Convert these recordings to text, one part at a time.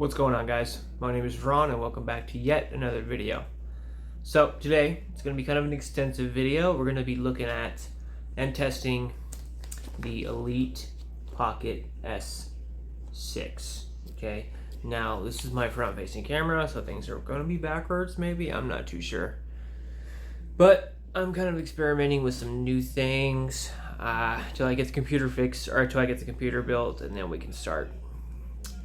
What's going on, guys? My name is Ron and welcome back to yet another video. So today it's going to be kind of an extensive video. We're going to be looking at and testing the Elite Pocket S6. Okay, now this is my front facing camera, so things are going to be backwards maybe, I'm not too sure. But I'm kind of experimenting with some new things till I get the computer fixed, or till I get the computer built, and then we can start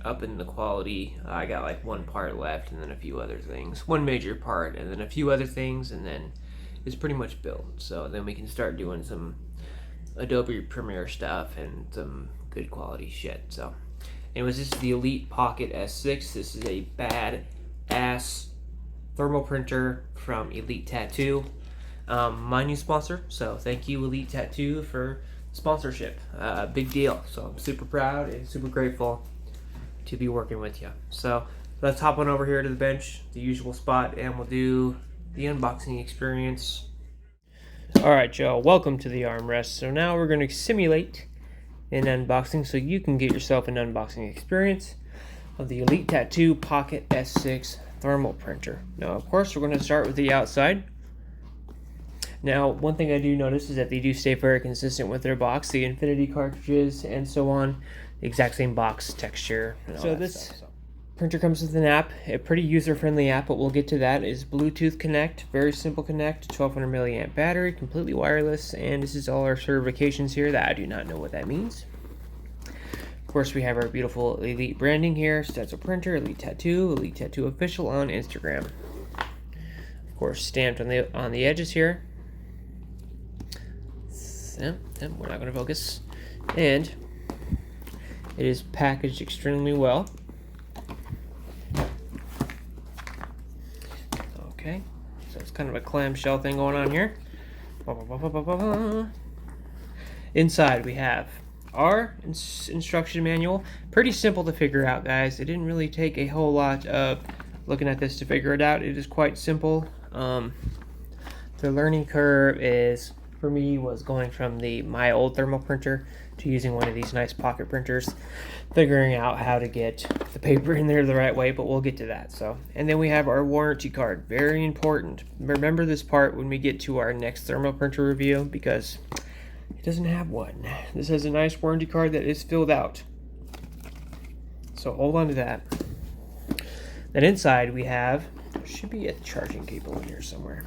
up in the quality. I got like one part left and then a few other things, one major part and then a few other things, and then it's pretty much built. So then we can start doing some Adobe Premiere stuff and some good quality shit. So anyways, this is the Elite Pocket S6. This is a bad ass thermal printer from Elite Tattoo, my new sponsor. So thank you, Elite Tattoo, for sponsorship. Big deal. So I'm super proud and super grateful to be working with you. So let's hop on over here to the bench, the usual spot, and we'll do the unboxing experience. Alright, Joe, welcome to the armrest. So now we're going to simulate an unboxing so you can get yourself an unboxing experience of the Elite Tattoo Pocket S6 thermal printer. Now, of course, we're going to start with the outside. Now, one thing I do notice is that they do stay very consistent with their box, the infinity cartridges and so on, the exact same box texture and all so that this stuff. Printer comes with an app, a pretty user-friendly app, but we'll get to that. Is Bluetooth Connect, very simple connect, 1200 milliamp battery, completely wireless, and this is all our certifications here that I do not know what that means. Of course, we have our beautiful Elite branding here, Stencil printer, Elite Tattoo official on Instagram. Of course, stamped on the edges here. We're not going to focus. And it is packaged extremely well. Okay, so it's kind of a clamshell thing going on here. Inside we have our instruction manual. Pretty simple to figure out, guys. It didn't really take a whole lot of looking at this to figure it out. It is quite simple. The learning curve is, for me, was going from my old thermal printer to using one of these nice pocket printers, figuring out how to get the paper in there the right way, but we'll get to that. So, and then we have our warranty card, very important. Remember this part when we get to our next thermal printer review, because it doesn't have one. This has a nice warranty card that is filled out, so hold on to that. Then inside we have, there should be a charging cable in here somewhere.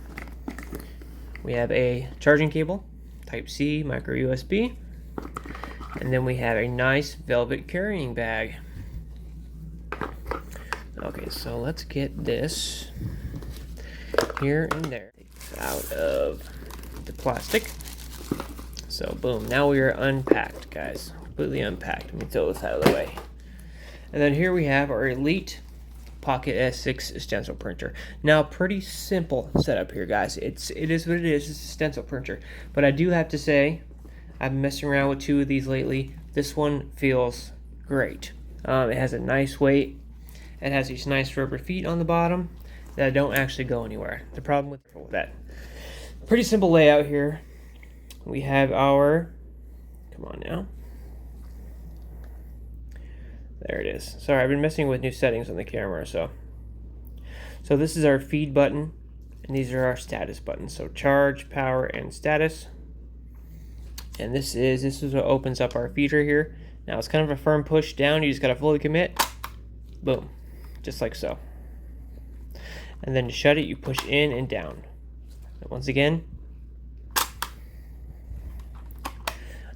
We have a charging cable, Type-C, micro USB, and then we have a nice velvet carrying bag. Okay, so let's get this here and there out of the plastic. So boom, now we are unpacked, guys, completely unpacked. Let me throw this out of the way. And then here we have our Elite Pocket S6 stencil printer. Now, pretty simple setup here, guys. It is what it is. It's a stencil printer, but I do have to say, I've been messing around with two of these lately. This one feels great. It has a nice weight. It has these nice rubber feet on the bottom that don't actually go anywhere. The problem with that, pretty simple layout here. We have our, come on now. There it is. Sorry, I've been messing with new settings on the camera. So this is our feed button, and these are our status buttons. So charge, power, and status. And this is what opens up our feeder here. Now it's kind of a firm push down. You just gotta fully commit. Boom, just like so. And then to shut it, you push in and down. And once again.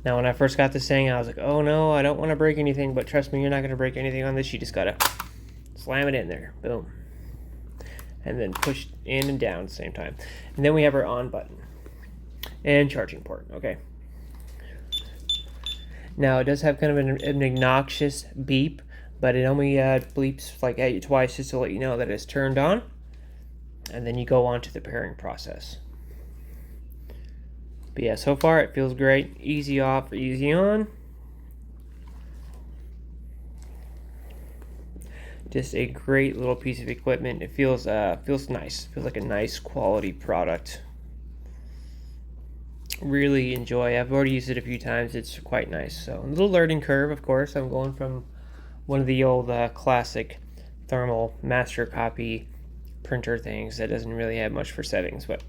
Now, when I first got this thing, I was like, oh no, I don't want to break anything, but trust me, you're not going to break anything on this. You just got to slam it in there. Boom. And then push in and down at the same time. And then we have our on button and charging port. Okay. Now, it does have kind of an obnoxious beep, but it only bleeps like at you twice just to let you know that it's turned on. And then you go on to the pairing process. But yeah, so far it feels great. Easy off, easy on. Just a great little piece of equipment. It feels nice. Feels like a nice quality product. Really enjoy. I've already used it a few times. It's quite nice. So a little learning curve, of course. I'm going from one of the old classic thermal master copy printer things that doesn't really have much for settings, but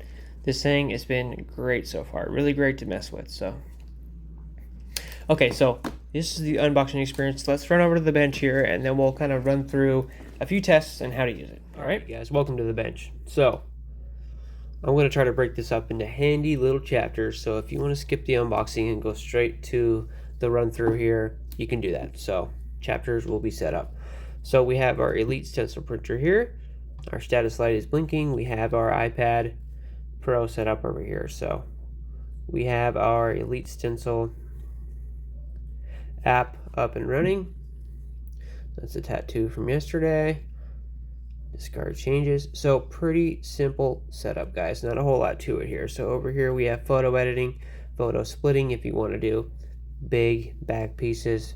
this thing has been great so far. Really great to mess with. So okay, so this is the unboxing experience. Let's run over to the bench here, and then we'll kind of run through a few tests and how to use it. All right, guys, welcome to the bench. So I'm going to try to break this up into handy little chapters. So if you want to skip the unboxing and go straight to the run through here, you can do that. So chapters will be set up. So we have our Elite Stencil printer here. Our status light is blinking. We have our iPad Pro set up over here. So we have our Elite Stencil app up and running. That's a tattoo from yesterday. Discard changes. So pretty simple setup, guys. Not a whole lot to it here. So over here we have photo editing, photo splitting if you want to do big back pieces.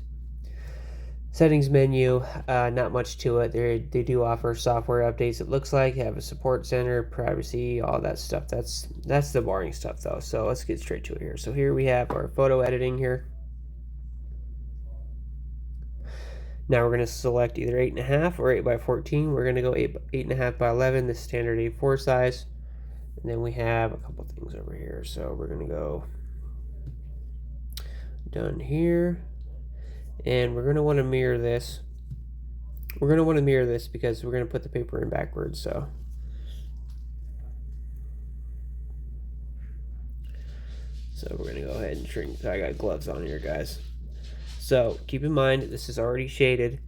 Settings menu, not much to it. They do offer software updates, it looks like. Have a support center, privacy, all that stuff. That's the boring stuff though. So let's get straight to it here. So here we have our photo editing here. Now we're going to select either 8.5 or 8x14. We're going to go 8.5 by 11, the standard A4 size. And then we have a couple things over here. So we're going to go done here. And we're going to want to mirror this. We're going to want to mirror this because we're going to put the paper in backwards. So we're going to go ahead and shrink. So I got gloves on here, guys. So keep in mind, this is already shaded.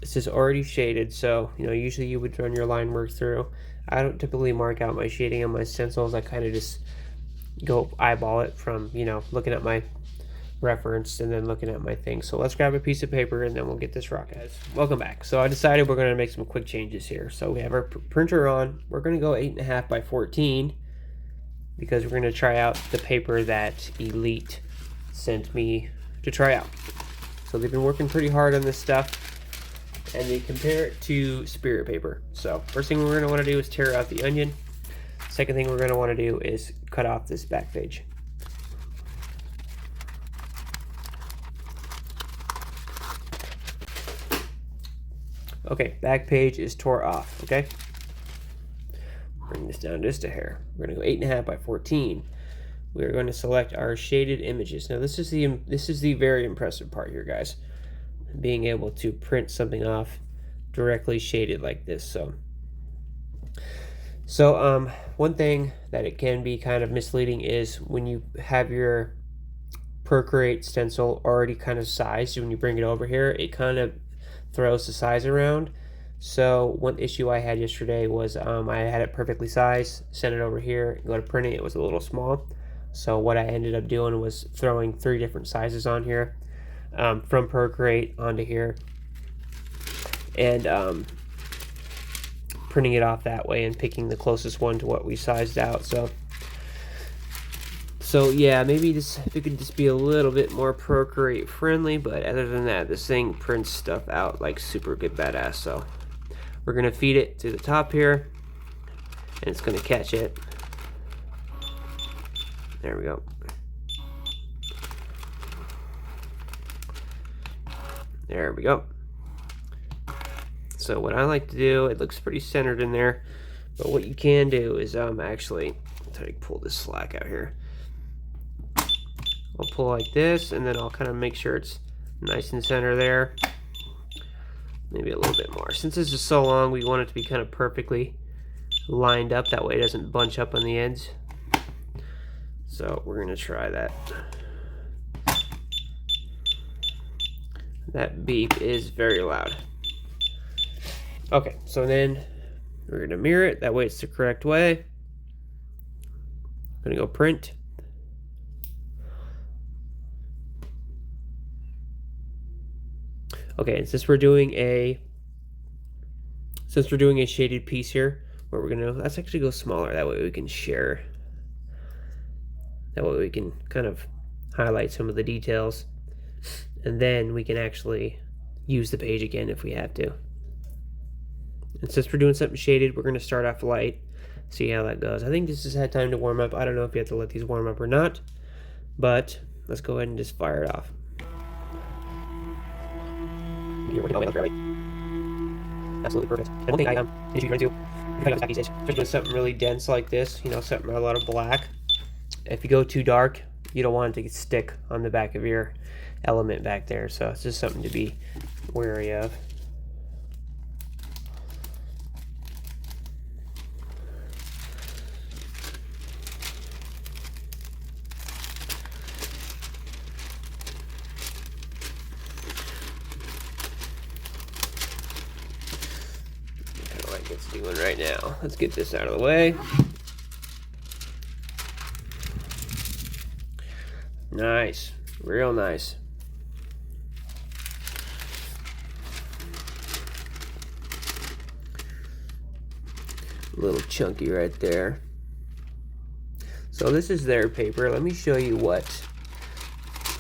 This is already shaded, so usually you would run your line work through. I don't typically mark out my shading on my stencils. I kind of just go eyeball it from looking at my reference and then looking at my thing. So let's grab a piece of paper and then we'll get this rock, guys. Welcome back. So I decided we're going to make some quick changes here. So we have our printer on. We're going to go 8.5 by 14 because we're going to try out the paper that Elite sent me to try out. So they've been working pretty hard on this stuff, and they compare it to Spirit paper. So first thing we're going to want to do is tear out the onion. Second thing we're going to want to do is cut off this back page. Okay, back page is tore off. Okay, bring this down just a hair. We're going to go 8.5 by 14. We're going to select our shaded images. Now this is the very impressive part here, guys. Being able to print something off directly shaded like this. So one thing that it can be kind of misleading is when you have your Procreate stencil already kind of sized, when you bring it over here, it kind of throws the size around. So one issue I had yesterday was I had it perfectly sized, sent it over here, go to print it, it was a little small. So what I ended up doing was throwing 3 different sizes on here, from Procreate onto here, and printing it off that way and picking the closest one to what we sized out. So yeah, maybe if it could just be a little bit more Procreate friendly, but other than that, this thing prints stuff out like super good badass. So we're gonna feed it to the top here, and it's gonna catch it. There we go. There we go. So what I like to do, it looks pretty centered in there, but what you can do is actually try to pull this slack out here. I'll pull like this, and then I'll kind of make sure it's nice and center there. Maybe a little bit more. Since this is so long, we want it to be kind of perfectly lined up. That way it doesn't bunch up on the ends. So we're going to try that. That beep is very loud. Okay, so then we're going to mirror it. That way it's the correct way. I'm going to go print. Okay, and since we're doing a shaded piece here, what we're gonna, let's actually go smaller. That way we can share. That way we can kind of highlight some of the details, and then we can actually use the page again if we have to. And since we're doing something shaded, we're gonna start off light, see how that goes. I think this has had time to warm up. I don't know if you have to let these warm up or not, but let's go ahead and just fire it off. absolutely perfect. And one thing I need to run into, depending on the these days, especially doing something really dense like this, you know, something with a lot of black. If you go too dark, you don't want it to stick on the back of your element back there. So it's just something to be wary of. Kind of like it's doing right now. Let's get this out of the way. Nice, real nice. A little chunky right there. So this is their paper. Let me show you what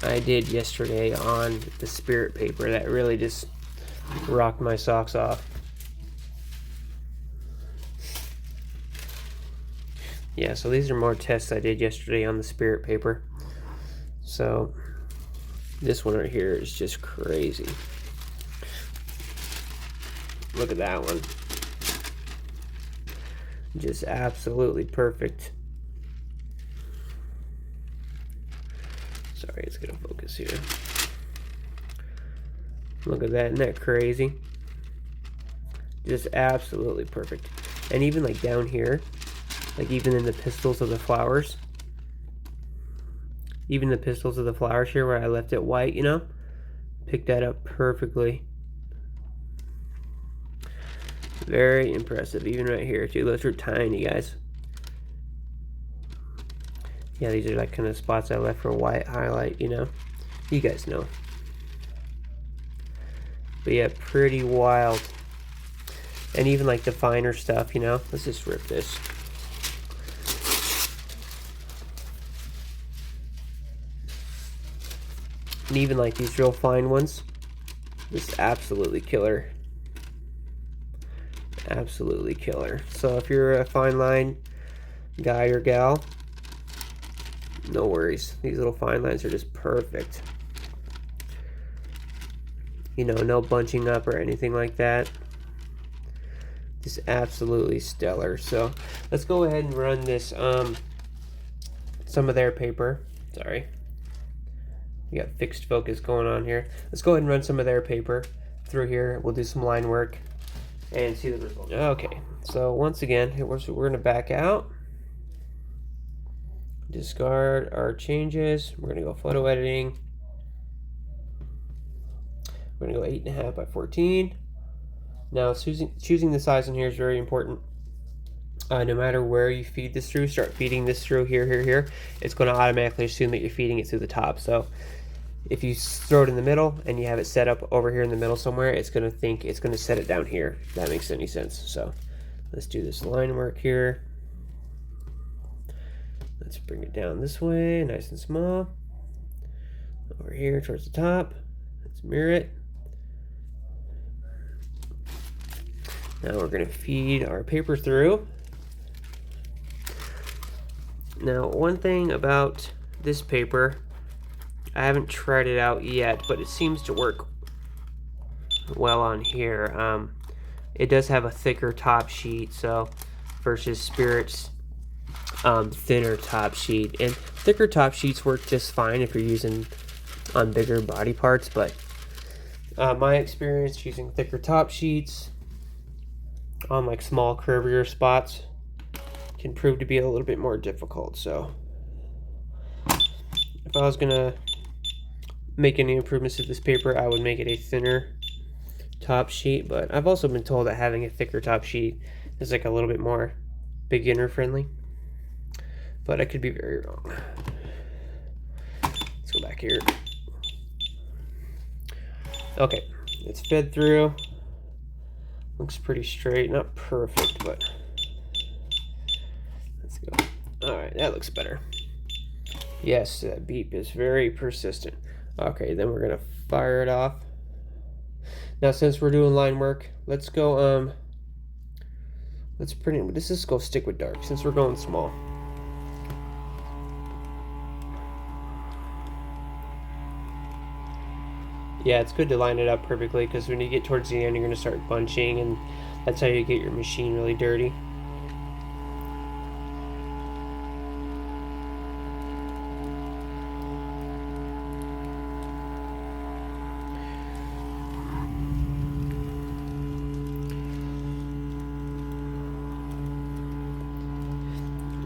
I did yesterday on the Spirit paper that really just rocked my socks off. Yeah, so these are more tests I did yesterday on the Spirit paper. So this one right here is just crazy. Look at that one. Just absolutely perfect. Sorry, it's gonna focus here. Look at that, isn't that crazy? Just absolutely perfect. And even like down here, like even in the pistils of the flowers, even the pistils of the flowers here where I left it white, you know, picked that up perfectly. Very impressive. Even right here too. Those are tiny, guys. Yeah, these are like kind of spots I left for white highlight, you know. You guys know. But yeah, pretty wild. And even like the finer stuff, you know. Let's just rip this. And even like these real fine ones, just absolutely killer. Absolutely killer. So if you're a fine line guy or gal, no worries. These little fine lines are just perfect. You know, no bunching up or anything like that. Just absolutely stellar. So let's go ahead and run this some of their paper. Sorry. We got fixed focus going on here. Let's go ahead and run some of their paper through here. We'll do some line work and see the result. Okay, so once again, we're going to back out. Discard our changes. We're going to go photo editing. We're going to go 8.5 by 14. Now, choosing the size in here is very important. No matter where you feed this through, start feeding this through here. It's going to automatically assume that you're feeding it through the top. So if you throw it in the middle and you have it set up over here in the middle somewhere, it's going to think it's going to set it down here, if that makes any sense. So let's do this line work here. Let's bring it down this way, nice and small. Over here towards the top. Let's mirror it. Now we're going to feed our paper through. Now, one thing about this paper, I haven't tried it out yet, but it seems to work well on here. It does have a thicker top sheet, so versus Spirit's thinner top sheet. And thicker top sheets work just fine if you're using on bigger body parts, but my experience using thicker top sheets on like small curvier spots can prove to be a little bit more difficult. So if I was gonna make any improvements to this paper, I would make it a thinner top sheet, but I've also been told that having a thicker top sheet is like a little bit more beginner friendly, but I could be very wrong. Let's go back here. Okay, it's fed through. Looks pretty straight, not perfect, but let's go. All right, that looks better. Yes, that beep is very persistent. Okay, then we're gonna fire it off. Now, since we're doing line work, let's go. Let's just go stick with dark since we're going small. Yeah, it's good to line it up perfectly, because when you get towards the end, you're going to start bunching, and that's how you get your machine really dirty.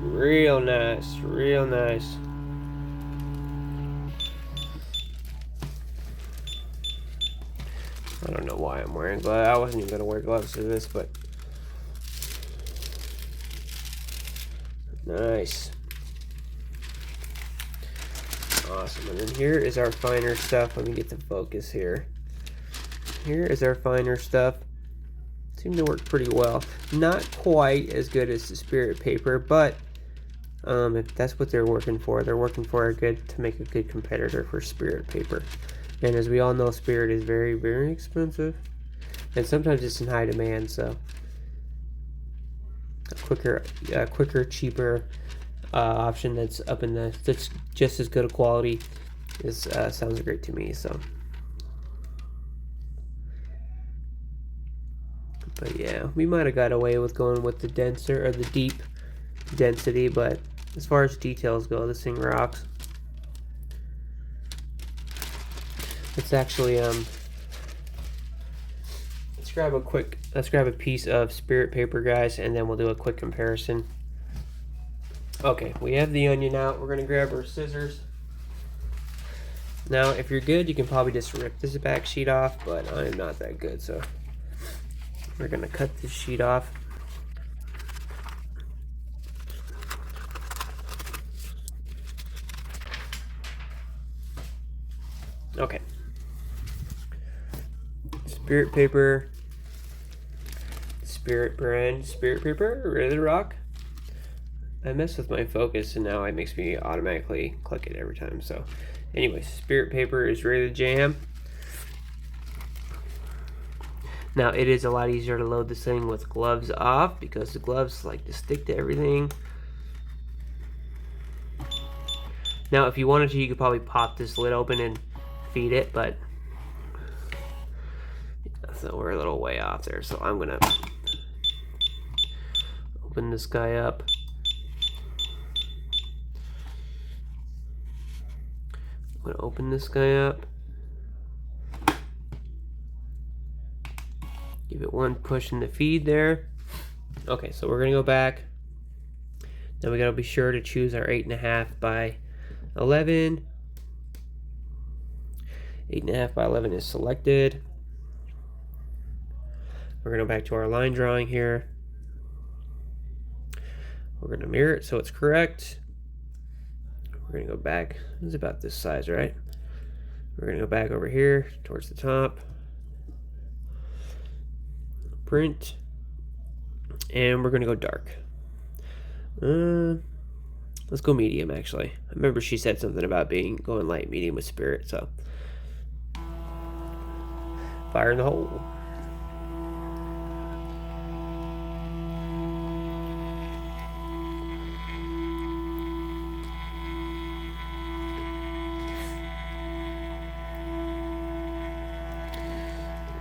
Real nice, real nice. I don't know why I'm wearing gloves. I wasn't even going to wear gloves for this, but nice. Awesome. And then here is our finer stuff. Let me get the focus here. Here is our finer stuff. Seemed to work pretty well. Not quite as good as the Spirit paper, but if that's what they're working for to make a good competitor for Spirit paper. And as we all know, Spirit is very, very expensive, and sometimes it's in high demand. So a quicker, cheaper option that's just as good a quality sounds great to me. So, but yeah, we might have got away with going with the denser or the deep density, but as far as details go, this thing rocks. Let's actually let's grab a piece of Spirit paper, guys, and then we'll do a quick comparison. Okay, we have the onion out. We're gonna grab our scissors. Now, if you're good, you can probably just rip this back sheet off, but I'm not that good, so we're gonna cut this sheet off. Okay. Spirit paper, Spirit brand, Spirit paper, ready to rock. I messed with my focus, and now it makes me automatically click it every time. So, anyway, Spirit paper is ready to jam. Now, it is a lot easier to load this thing with gloves off, because the gloves like to stick to everything. Now, if you wanted to, you could probably pop this lid open and feed it, but so we're a little way off there. So I'm gonna open this guy up. I'm gonna open this guy up. Give it one push in the feed there. Okay, so we're gonna go back. Now we gotta be sure to choose our 8.5 by 11. 8.5 by 11 is selected. We're gonna go back to our line drawing here. We're gonna mirror it so it's correct. We're gonna go back. It's about this size, right? We're gonna go back over here towards the top. Print. And we're gonna go dark. Let's go medium, actually. I remember she said something about going light medium with Spirit, so. Fire in the hole.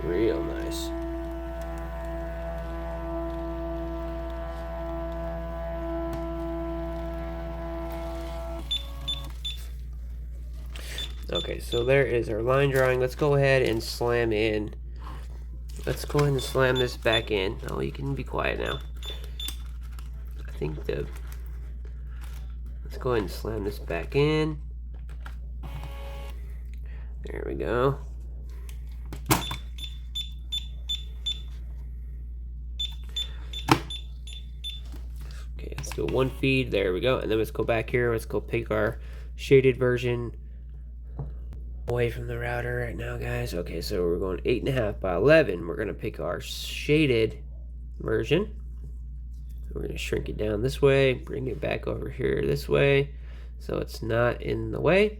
Real nice. Okay, so there is our line drawing. Let's go ahead and slam in. Let's go ahead and slam this back in. Oh, you can be quiet now. I think let's go ahead and slam this back in. There we go. Okay, let's do one feed. There we go. And then let's go back here. Let's go pick our shaded version. Away from the router right now, guys. Okay, so we're going 8.5 by 11. We're gonna pick our shaded version. We're gonna shrink it down this way, bring it back over here this way, so it's not in the way.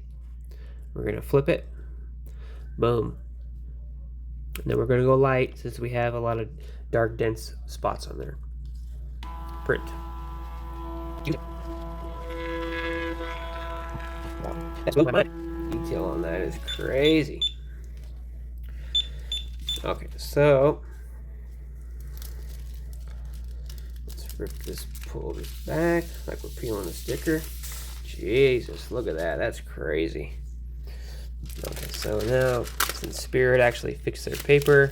We're gonna flip it. Boom. And then we're gonna go light, since we have a lot of dark, dense spots on there. Print. Wow, that's blowing my mind. Detail on that is crazy. Okay, so let's rip this, pull this back like we're peeling a sticker. Jesus, look at that. That's crazy. Okay, so now since Spirit actually fixed their paper,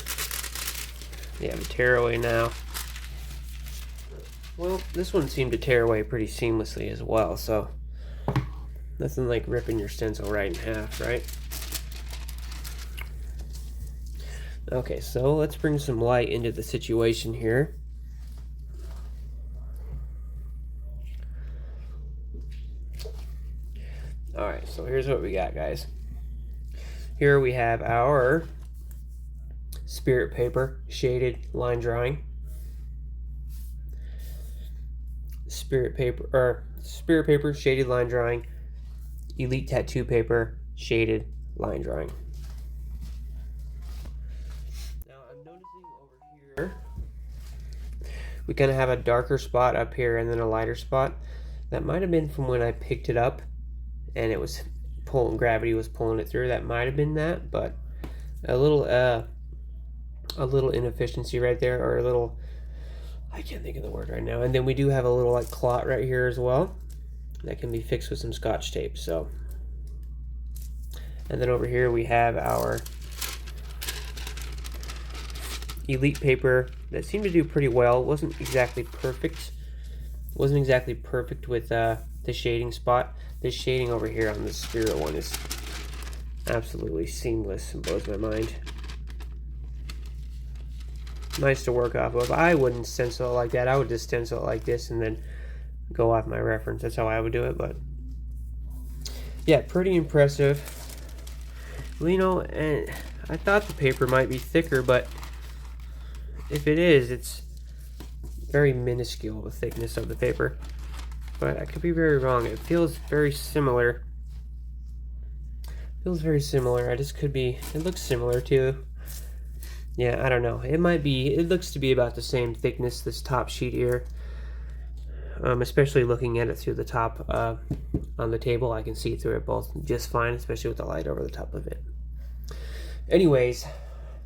they have a tearaway now. Well, this one seemed to tear away pretty seamlessly as well, so nothing like ripping your stencil right in half, right? Okay, so let's bring some light into the situation here. Alright, so here's what we got, guys. Here we have our Spirit paper, shaded line drawing. Spirit paper, shaded line drawing. Elite tattoo paper, shaded line drawing. Now I'm noticing over here we kind of have a darker spot up here and then a lighter spot. That might have been from when I picked it up and it was pulling, gravity was pulling it through. That might have been that, but a little inefficiency right there, or a little, I can't think of the word right now. And then we do have a little like clot right here as well that can be fixed with some Scotch tape. So, and then over here we have our Elite paper that seemed to do pretty well. It wasn't exactly perfect. Wasn't exactly perfect with the shading spot. This shading over here on the Spirit one is absolutely seamless and blows my mind. Nice to work off of. I wouldn't stencil it like that. I would just stencil it like this and then go off my reference. That's how I would do it. But yeah, pretty impressive. Well, you know, and I thought the paper might be thicker, but if it is, it's very minuscule, the thickness of the paper. But I could be very wrong. It feels very similar. Feels very similar. I just could be. It looks similar too. Yeah, I don't know. It might be. It looks to be about the same thickness, this top sheet here. Especially looking at it through the top on the table, I can see through it both just fine, especially with the light over the top of it. Anyways,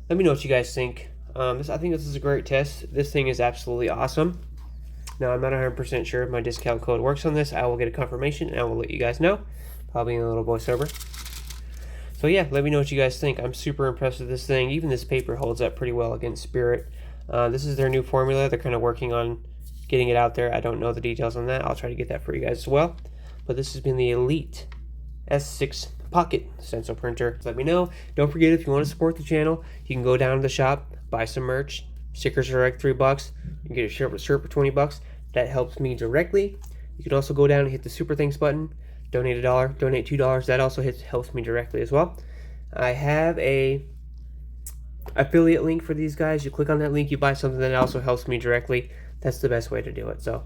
let me know what you guys think. I think this is a great test. This thing is absolutely awesome. Now, I'm not 100% sure if my discount code works on this. I will get a confirmation and I will let you guys know, probably in a little voiceover. So yeah, let me know what you guys think. I'm super impressed with this thing. Even this paper holds up pretty well against Spirit. This is their new formula. They're kind of working on getting it out there. I don't know the details on that. I'll try to get that for you guys as well. But this has been the Elite S6 Pocket stencil printer. Let me know. Don't forget, if you want to support the channel, you can go down to the shop, buy some merch. Stickers are like $3. You can get a shirt for $20. That helps me directly. You can also go down and hit the Super Thanks button. Donate $1, donate $2. That also helps me directly as well. I have a affiliate link for these guys. You click on that link, you buy something that also helps me directly. That's the best way to do it. So,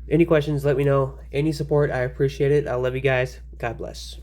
any questions, let me know. Any support, I appreciate it. I love you guys. God bless.